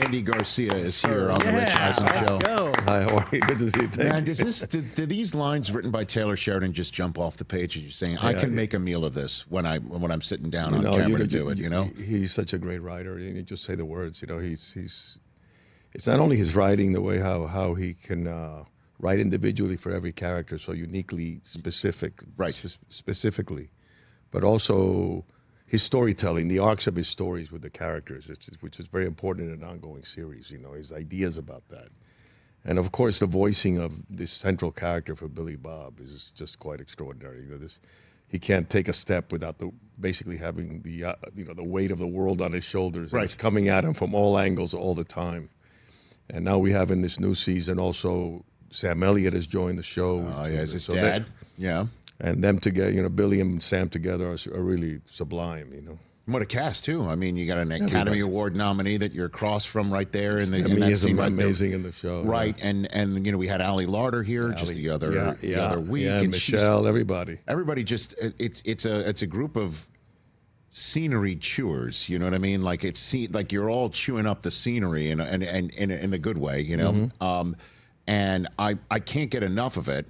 Andy Garcia is here on the Rich Eisen Show. Go. Hi, how are you? Good to see you. Man, do these lines written by Taylor Sheridan just jump off the page and you're saying, I can make a meal of this when I'm sitting down on camera to do it, you know? He's such a great writer. You just say the words, you know, it's not only his writing, the way how he can write individually for every character, so uniquely specific, specifically, but also his storytelling, the arcs of his stories with the characters, which is very important in an ongoing series, you know, his ideas about that. And of course, the voicing of this central character for Billy Bob is just quite extraordinary. You know, he can't take a step without basically having the weight of the world on his shoulders. And it's coming at him from all angles all the time. And now we have in this new season also Sam Elliott has joined the show. Oh, yeah, as his dad. Yeah. And them together, you know, Billy and Sam together are really sublime, you know. What a cast, too. I mean, you got an Academy Award nominee that you're across from right there. In that scene right amazing there. In the show. Right, yeah. and you know, we had Ali Larder here just the other week. Yeah, and Michelle, everybody. Everybody just, it's a group of scenery chewers, you know what I mean? Like like you're all chewing up the scenery and in a good way, you know? Mm-hmm. And I can't get enough of it.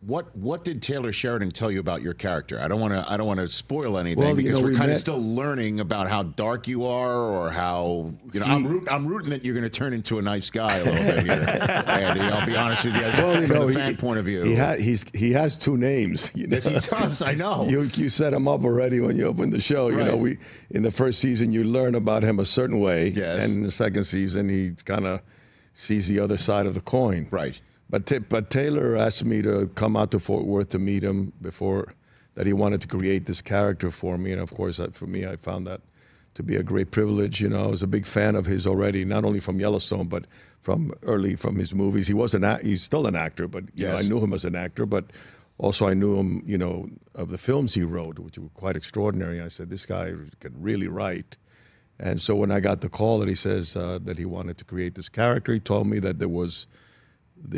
What did Taylor Sheridan tell you about your character? I don't want to spoil anything because we're kind of still learning about how dark you are or how I'm rooting that you're going to turn into a nice guy a little bit here. Andy, I'll be honest with you. From the fan point of view, he has two names. You know? Yes, he does. I know. You set him up already when you opened the show. You know, in the first season you learn about him a certain way, and in the second season he kind of sees the other side of the coin. Right. But Taylor asked me to come out to Fort Worth to meet him before that. He wanted to create this character for me, and of course, for me, I found that to be a great privilege. You know, I was a big fan of his already, not only from Yellowstone, but from his movies. He's still an actor, but you know, I knew him as an actor, but also I knew him, you know, of the films he wrote, which were quite extraordinary. I said, this guy can really write. And so when I got the call that he says that he wanted to create this character, he told me that there was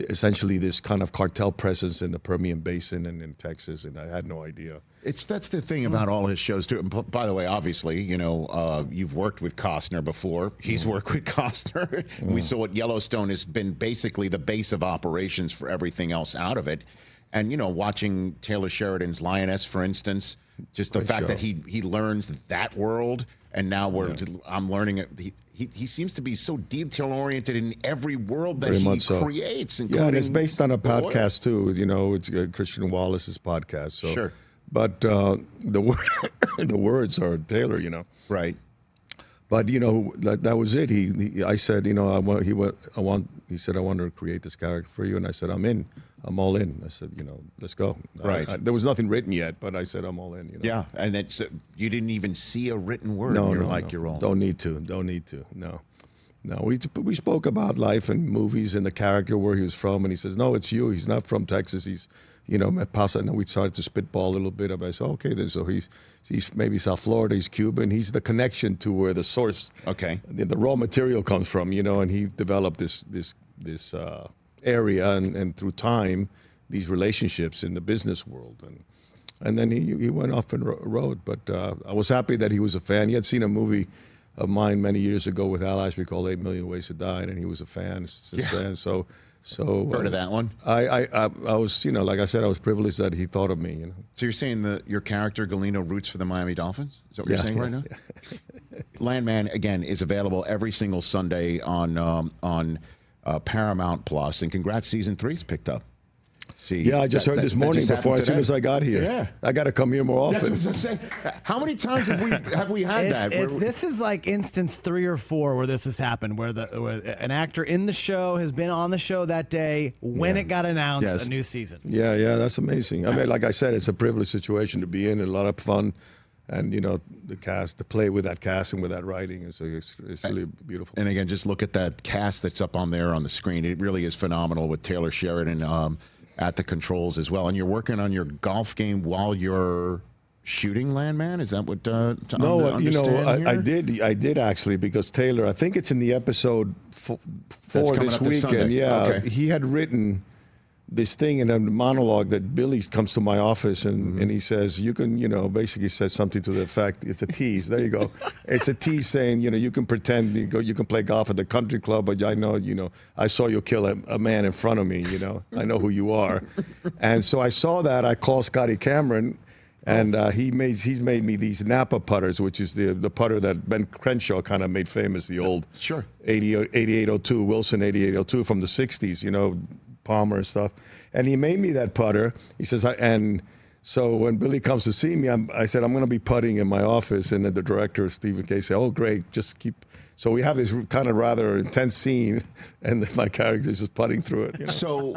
essentially this kind of cartel presence in the Permian Basin and in Texas, and I had no idea. That's the thing about all his shows too. And by the way, obviously, you know, you've worked with Costner before. He's worked with Costner. We saw what Yellowstone has been basically the base of operations for everything else out of it. And you know, watching Taylor Sheridan's Lioness, for instance, just the fact that he learns that world, and now I'm learning it. He seems to be so detail-oriented in every world that he creates. Yeah, and it's based on a podcast, too. You know, it's Christian Wallace's podcast. So. Sure. But the words are Taylor, you know. Right. But, you know, that was it. I said, you know, he said, I want to create this character for you. And I said, I'm in. I'm all in. I said, you know, let's go. Right. There was nothing written yet, but I said, I'm all in. You know? Yeah, and that's you didn't even see a written word. No, you're all. Don't need to. No. We spoke about life and movies and the character, where he was from, and he says, no, it's you. He's not from Texas. He's, you know, and we started to spitball a little bit. I said, okay, then so he's maybe South Florida. He's Cuban. He's the connection to where the source, the raw material comes from. You know, and he developed this area and through time these relationships in the business world, and then he went off and wrote. But I was happy that he was a fan. He had seen a movie of mine many years ago with Al Ashby called 8 Million Ways to Die, and he was a fan since then. So heard of that one? I was, you know, like I said, I was privileged that he thought of me. You know. So you're saying that your character Galeno roots for the Miami Dolphins? Is that what you're saying right now? Landman again is available every single Sunday on Paramount Plus, and congrats, season 3's picked up. See, I just heard this morning as soon as I got here. Yeah, I got to come here more often. How many times have we had that? This is like instance 3 or 4 where this has happened, where an actor in the show has been on the show that day when it got announced a new season. Yeah, that's amazing. I mean, like I said, it's a privileged situation to be in, a lot of fun. And, you know, the cast, to play with that cast and with that writing, it's really beautiful. And again, just look at that cast that's up on there on the screen. It really is phenomenal with Taylor Sheridan at the controls as well. And you're working on your golf game while you're shooting Landman? Is that what No, you know, I did actually, because Taylor, I think it's in the episode 4 this weekend. Yeah, he had written this thing in a monologue that Billy comes to my office and he says, you can, basically says something to the effect, it's a tease. There you go. It's a tease saying, you can pretend you can play golf at the country club, but I know, I saw you kill a man in front of me, I know who you are. And so I saw that. I called Scotty Cameron, and he's made me these Napa putters, which is the putter that Ben Crenshaw kind of made famous, the old 8802, Wilson 8802 from the 60s, Palmer and stuff. And he made me that putter. He says, so when Billy comes to see me, I said, I'm going to be putting in my office. And then the director, Stephen Kay, said, oh, great, just keep. So we have this kind of rather intense scene, and my character's just putting through it. So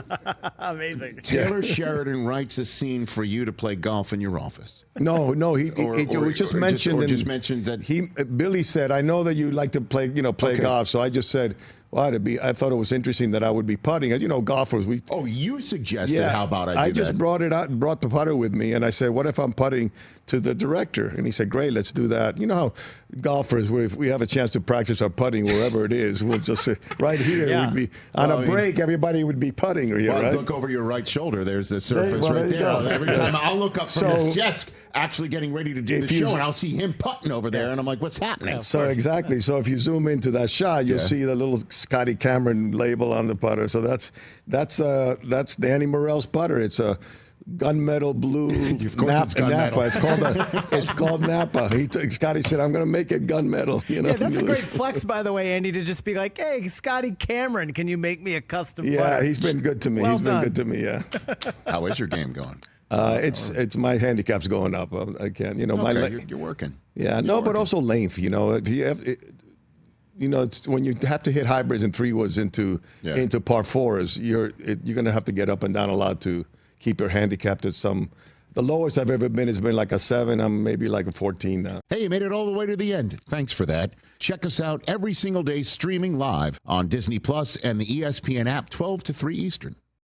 amazing. Taylor Sheridan writes a scene for you to play golf in your office. No, he just mentioned that Billy said, I know that you like to play, golf. So I just said, well, I thought it was interesting that I would be putting. Golfers, you suggested, how about I just brought the putter with me, and I said, what if I'm putting to the director? And he said, great, let's do that. You know how golfers, if we have a chance to practice our putting wherever it is, we'll just right here, we'd be on a break, everybody would be putting. Right? Look over your right shoulder, there's the surface right there. Every time I'll look up from this desk, actually getting ready to do the show, and I'll see him putting over there, and I'm like, what's happening? Exactly. So if you zoom into that shot, you'll see the little Scotty Cameron label on the putter. So that's Danny Morell's putter. It's a gunmetal blue Napa. It's called Napa. Scotty said, I'm going to make it gunmetal. Yeah, that's a great flex, by the way, Andy, to just be like, hey, Scotty Cameron, can you make me a custom putter? Yeah, he's been good to me. Been good to me, yeah. How is your game going? It's my handicap's going up. I can't, you're working. Yeah, but also length. If you have, it's when you have to hit hybrids and 3-woods into par 4s, you're going to have to get up and down a lot to keep your handicap at some. The lowest I've ever been has been like a 7. I'm maybe like a 14 now. Hey, you made it all the way to the end. Thanks for that. Check us out every single day streaming live on Disney Plus and the ESPN app 12 to 3 Eastern.